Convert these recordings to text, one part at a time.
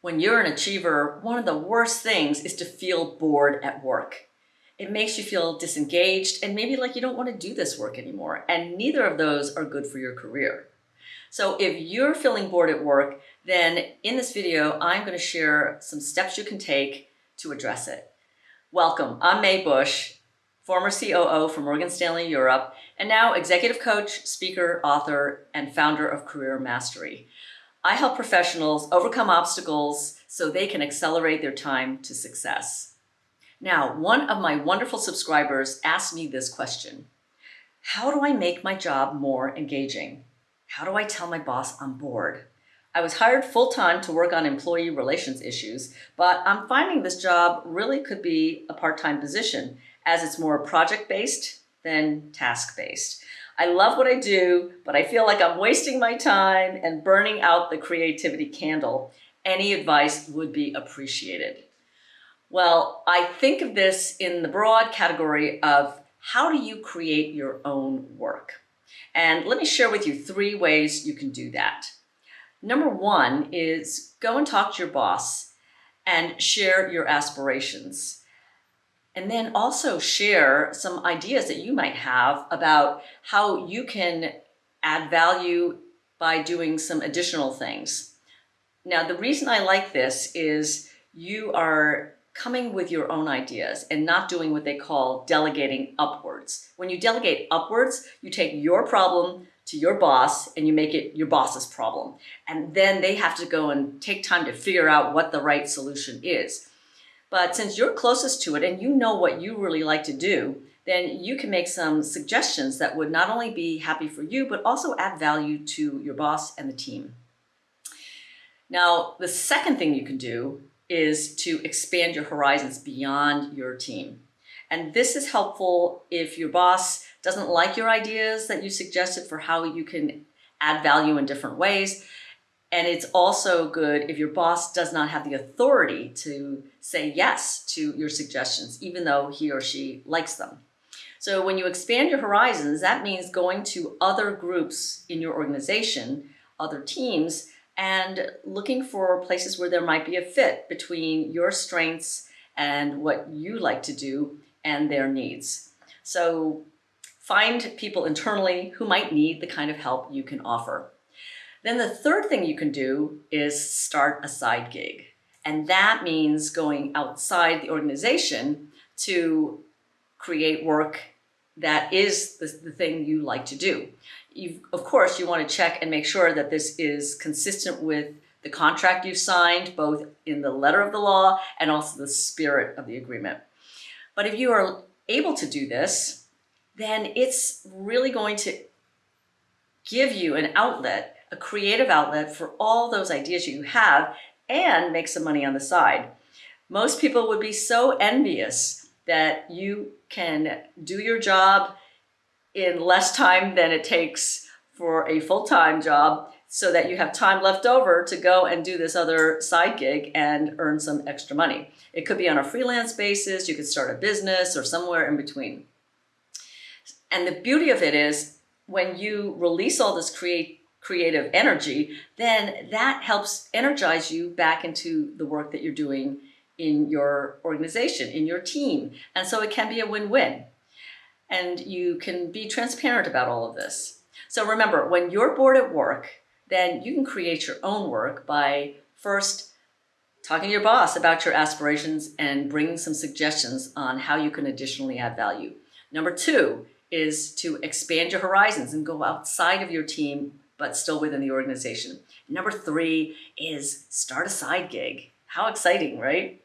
When you're an achiever, one of the worst things is to feel bored at work. It makes you feel disengaged and maybe like you don't want to do this work anymore. And neither of those are good for your career. So if you're feeling bored at work, then in this video, I'm going to share some steps you can take to address it. Welcome, I'm May Bush, former COO for Morgan Stanley Europe, and now executive coach, speaker, author, and founder of Career Mastery. I help professionals overcome obstacles so they can accelerate their time to success. Now, one of my wonderful subscribers asked me this question: how do I make my job more engaging? How do I tell my boss I'm bored? I was hired full-time to work on employee relations issues, but I'm finding this job really could be a part-time position as it's more project-based than task-based. I love what I do, but I feel like I'm wasting my time and burning out the creativity candle. Any advice would be appreciated. Well, I think of this in the broad category of how do you create your own work? And let me share with you 3 ways you can do that. Number 1 is go and talk to your boss and share your aspirations. And then also share some ideas that you might have about how you can add value by doing some additional things. Now, the reason I like this is you are coming with your own ideas and not doing what they call delegating upwards. When you delegate upwards, you take your problem to your boss and you make it your boss's problem. And then they have to go and take time to figure out what the right solution is. But since you're closest to it and you know what you really like to do, then you can make some suggestions that would not only be happy for you, but also add value to your boss and the team. Now, the second thing you can do is to expand your horizons beyond your team. And this is helpful if your boss doesn't like your ideas that you suggested for how you can add value in different ways. And it's also good if your boss does not have the authority to say yes to your suggestions, even though he or she likes them. So when you expand your horizons, that means going to other groups in your organization, other teams, and looking for places where there might be a fit between your strengths and what you like to do and their needs. So find people internally who might need the kind of help you can offer. Then the third thing you can do is start a side gig. And that means going outside the organization to create work that is the thing you like to do. Of course, you want to check and make sure that this is consistent with the contract you've signed, both in the letter of the law and also the spirit of the agreement. But if you are able to do this, then it's really going to give you an outlet, a creative outlet for all those ideas you have, and make some money on the side. Most people would be so envious that you can do your job in less time than it takes for a full-time job so that you have time left over to go and do this other side gig and earn some extra money. It could be on a freelance basis, you could start a business or somewhere in between. And the beauty of it is when you release all this creative energy, then that helps energize you back into the work that you're doing in your organization, in your team. And so it can be a win-win. And you can be transparent about all of this. So remember, when you're bored at work, then you can create your own work by first talking to your boss about your aspirations and bringing some suggestions on how you can additionally add value. Number 2 is to expand your horizons and go outside of your team, but still within the organization. Number 3 is start a side gig. How exciting, right?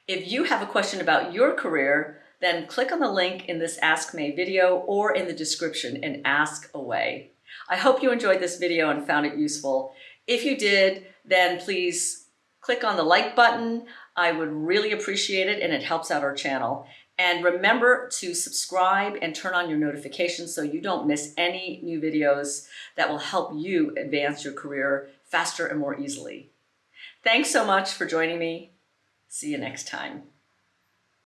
If you have a question about your career, then click on the link in this Ask May video or in the description and ask away. I hope you enjoyed this video and found it useful. If you did, then please click on the like button. I would really appreciate it and it helps out our channel. And remember to subscribe and turn on your notifications so you don't miss any new videos that will help you advance your career faster and more easily. Thanks so much for joining me. See you next time.